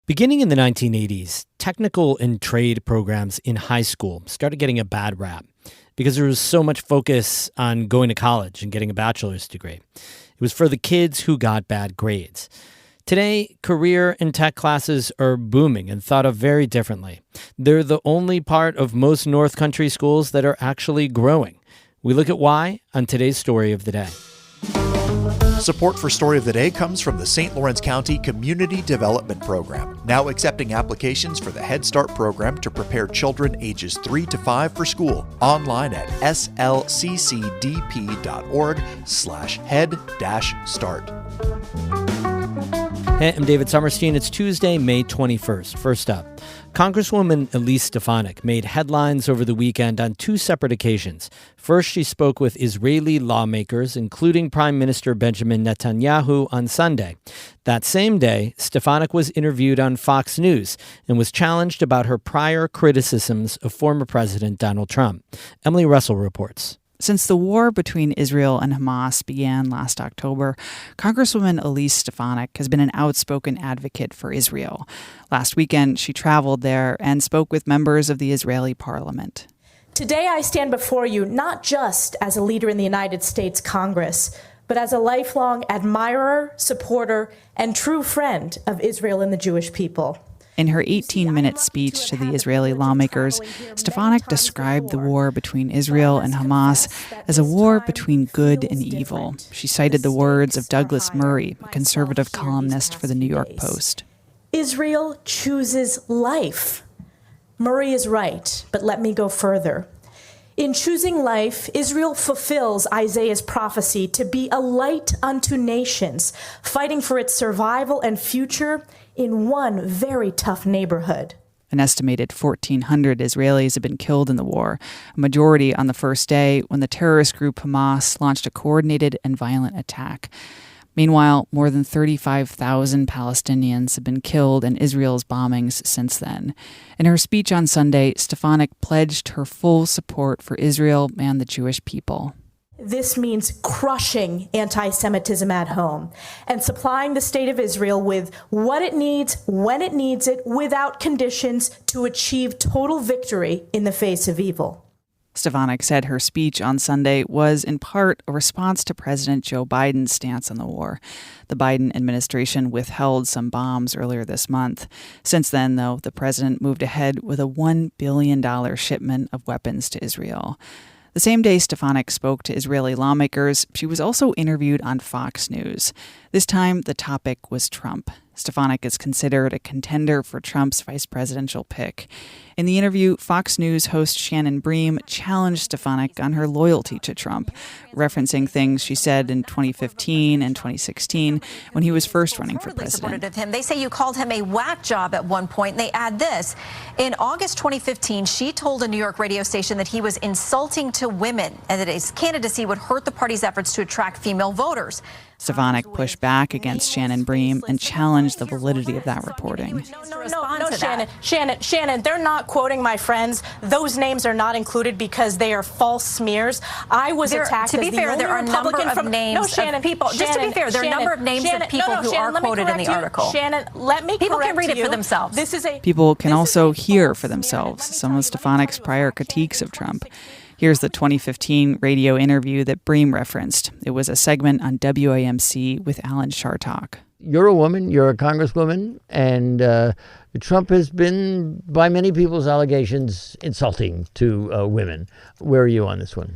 Beginning in the 1980s, technical and trade programs in high school started getting a bad rap because there was so much focus on going to college and getting a bachelor's degree. It was for the kids who got bad grades. Today, career and tech classes are booming and thought of very differently. They're the only part of most North Country schools that are actually growing. We look at why on today's Story of the Day. Support for Story of the Day comes from the St. Lawrence County Community Development Program, now accepting applications for the Head Start program to prepare children ages 3 to 5 for school. Online at slccdp.org/head-start. Hey, I'm David Summerstein. It's Tuesday, May 21st. First up, Congresswoman Elise Stefanik made headlines over the weekend on two separate occasions. First, she spoke with Israeli lawmakers, including Prime Minister Benjamin Netanyahu, on Sunday. That same day, Stefanik was interviewed on Fox News and was challenged about her prior criticisms of former President Donald Trump. Emily Russell reports. Since the war between Israel and Hamas began last October, Congresswoman Elise Stefanik has been an outspoken advocate for Israel. Last weekend, she traveled there and spoke with members of the Israeli parliament. Today, I stand before you not just as a leader in the United States Congress, but as a lifelong admirer, supporter, and true friend of Israel and the Jewish people. In her 18-minute speech to the Israeli lawmakers, Stefanik described the war between Israel and Hamas as a war between good and evil. She cited the words of Douglas Murray, a conservative columnist for the New York Post. Israel chooses life. Murray is right, but let me go further. In choosing life, Israel fulfills Isaiah's prophecy to be a light unto nations, fighting for its survival and future in one very tough neighborhood. An estimated 1,400 Israelis have been killed in the war, a majority on the first day when the terrorist group Hamas launched a coordinated and violent attack. Meanwhile, more than 35,000 Palestinians have been killed in Israel's bombings since then. In her speech on Sunday, Stefanik pledged her full support for Israel and the Jewish people. This means crushing anti-Semitism at home and supplying the state of Israel with what it needs, when it needs it, without conditions to achieve total victory in the face of evil. Stefanik said her speech on Sunday was, in part, a response to President Joe Biden's stance on the war. The Biden administration withheld some bombs earlier this month. Since then, though, the president moved ahead with a $1 billion shipment of weapons to Israel. The same day Stefanik spoke to Israeli lawmakers, she was also interviewed on Fox News. This time, the topic was Trump. Stefanik is considered a contender for Trump's vice presidential pick. In the interview, Fox News host Shannon Bream challenged Stefanik on her loyalty to Trump, referencing things she said in 2015 and 2016 when he was first running for president. They say you called him a whack job at one point, and they add this. In August 2015, she told a New York radio station that he was insulting to women and that his candidacy would hurt the party's efforts to attract female voters. Stefanik pushed back against Shannon Bream and challenged the validity of that reporting. No, Shannon, they're not quoting my friends. Those names are not included because they are false smears. I was attacked. To be fair, there are a number of names of people. Just to be fair, there are a number of names of people who are quoted in the article. Shannon, let me People can read it for themselves. People can also hear for themselves some of Stefanik's prior critiques of Trump. Here's the 2015 radio interview that Bream referenced. It was a segment on WAMC with Alan Chartock. You're a woman, you're a congresswoman, and Trump has been, by many people's allegations, insulting to women. Where are you on this one?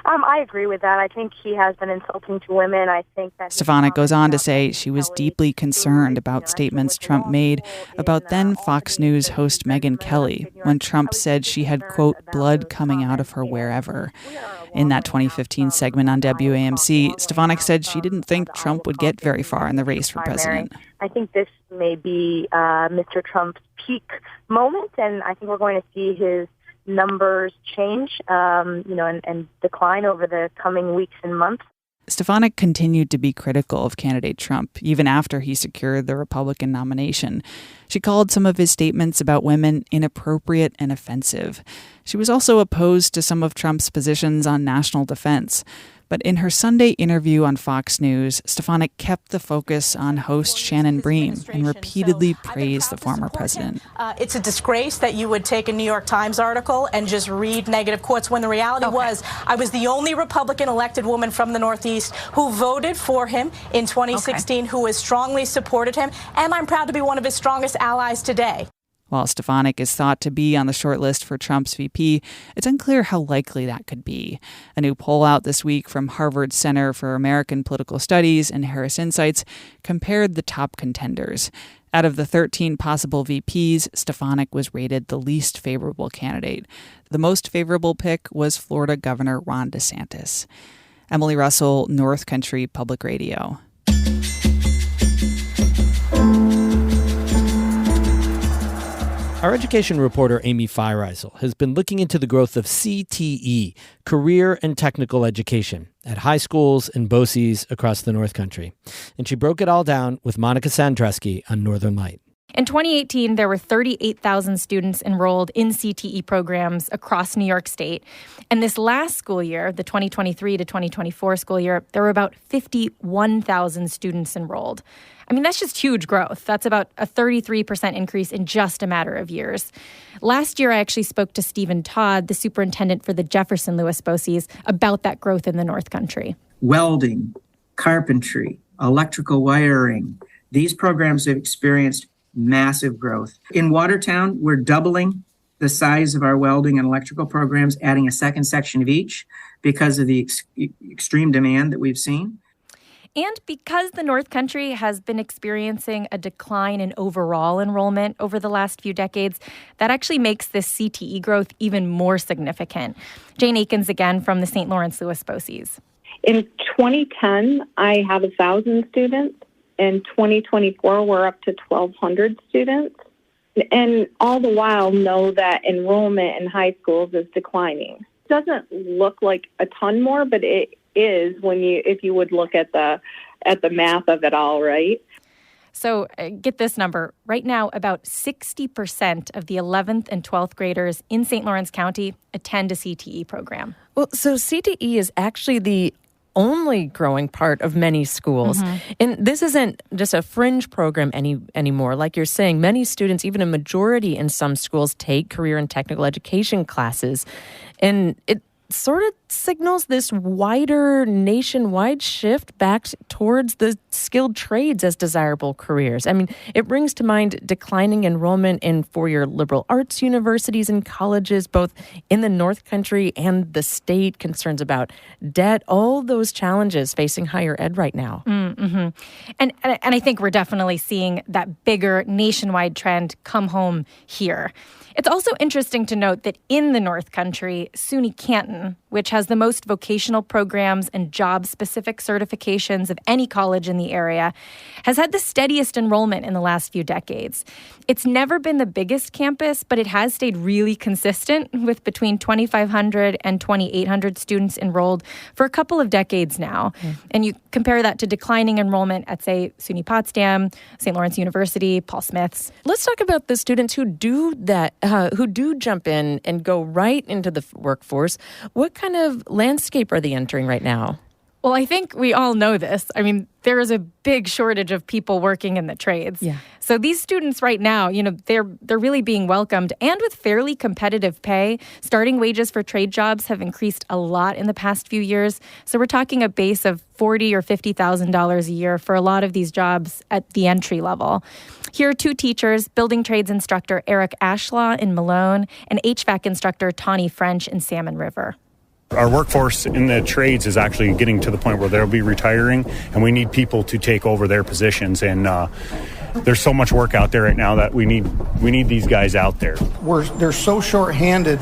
I agree with that. I think he has been insulting to women. I think that Stefanik goes on to say she was deeply concerned about statements Trump made about then Fox News host Megyn Kelly when Trump said she had, quote, blood coming out of her wherever. In that 2015 segment on WAMC, Stefanik said she didn't think Trump would get very far in the race for president. I think this may be Mr. Trump's peak moment, and I think we're going to see his numbers change, and decline over the coming weeks and months. Stefanik continued to be critical of candidate Trump, even after he secured the Republican nomination. She called some of his statements about women inappropriate and offensive. She was also opposed to some of Trump's positions on national defense. But in her Sunday interview on Fox News, Stefanik kept the focus on host Shannon Bream and repeatedly praised the former president. It's a disgrace that you would take a New York Times article and just read negative quotes when the reality was I was the only Republican elected woman from the Northeast who voted for him in 2016, who has strongly supported him, and I'm proud to be one of his strongest allies today. While Stefanik is thought to be on the short list for Trump's VP, it's unclear how likely that could be. A new poll out this week from Harvard Center for American Political Studies and Harris Insights compared the top contenders. Out of the 13 possible VPs, Stefanik was rated the least favorable candidate. The most favorable pick was Florida Governor Ron DeSantis. Emily Russell, North Country Public Radio. Our education reporter, Amy Feiereisel, has been looking into the growth of CTE, career and technical education, at high schools and BOCES across the North Country. And she broke it all down with Monica Sandreski on Northern Light. In 2018, there were 38,000 students enrolled in CTE programs across New York State. And this last school year, the 2023 to 2024 school year, there were about 51,000 students enrolled. I mean, that's just huge growth. That's about a 33% increase in just a matter of years. Last year, I actually spoke to Stephen Todd, the superintendent for the Jefferson Lewis BOCES, about that growth in the North Country. Welding, carpentry, electrical wiring, these programs have experienced massive growth. In Watertown, we're doubling the size of our welding and electrical programs, adding a second section of each because of the extreme demand that we've seen. And because the North Country has been experiencing a decline in overall enrollment over the last few decades, that actually makes this CTE growth even more significant. Jane Akins again from the St. Lawrence Lewis BOCES. In 2010, I had 1,000 students. In 2024, we're up to 1,200 students. And all the while know that enrollment in high schools is declining. It doesn't look like a ton more, but it is if you would look at the math of it all, right? So get this number. Right now, about 60% of the 11th and 12th graders in St. Lawrence County attend a CTE program. Well, so CTE is actually the only growing part of many schools. Mm-hmm. And this isn't just a fringe program anymore. Like you're saying, many students, even a majority in some schools, take career and technical education classes. And it sort of signals this wider nationwide shift back towards the skilled trades as desirable careers. I mean, it brings to mind declining enrollment in four-year liberal arts universities and colleges, both in the North Country and the state, concerns about debt, all those challenges facing higher ed right now. Mm-hmm. And I think we're definitely seeing that bigger nationwide trend come home here. It's also interesting to note that in the North Country, SUNY Canton, which has the most vocational programs and job-specific certifications of any college in the area, has had the steadiest enrollment in the last few decades. It's never been the biggest campus, but it has stayed really consistent with between 2,500 and 2,800 students enrolled for a couple of decades now. Mm. And you compare that to declining enrollment at, say, SUNY Potsdam, St. Lawrence University, Paul Smith's. Let's talk about the students who do that, who do jump in and go right into the workforce. What kind of landscape are they entering right now? Well, I think we all know this. I mean, there is a big shortage of people working in the trades. Yeah. So these students right now, they're really being welcomed, and with fairly competitive pay. Starting wages for trade jobs have increased a lot in the past few years. So we're talking a base of $40,000 or $50,000 a year for a lot of these jobs at the entry level. Here are two teachers, building trades instructor Eric Ashlaw in Malone and HVAC instructor Tawny French in Salmon River. Our workforce in the trades is actually getting to the point where they'll be retiring, and we need people to take over their positions. And there's so much work out there right now that we need these guys out there. They're so short-handed,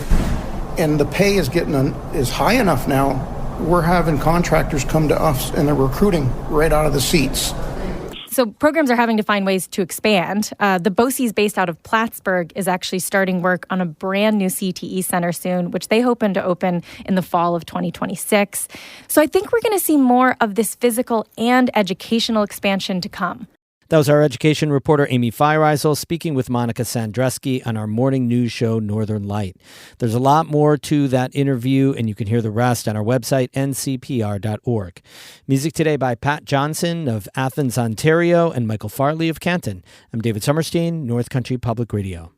and the pay is high enough now. We're having contractors come to us, and they're recruiting right out of the seats. So programs are having to find ways to expand. The BOCES based out of Plattsburgh is actually starting work on a brand new CTE center soon, which they hope to open in the fall of 2026. So I think we're going to see more of this physical and educational expansion to come. That was our education reporter, Amy Feiereisel, speaking with Monica Sandreski on our morning news show, Northern Light. There's a lot more to that interview, and you can hear the rest on our website, ncpr.org. Music today by Pat Johnson of Athens, Ontario, and Michael Farley of Canton. I'm David Summerstein, North Country Public Radio.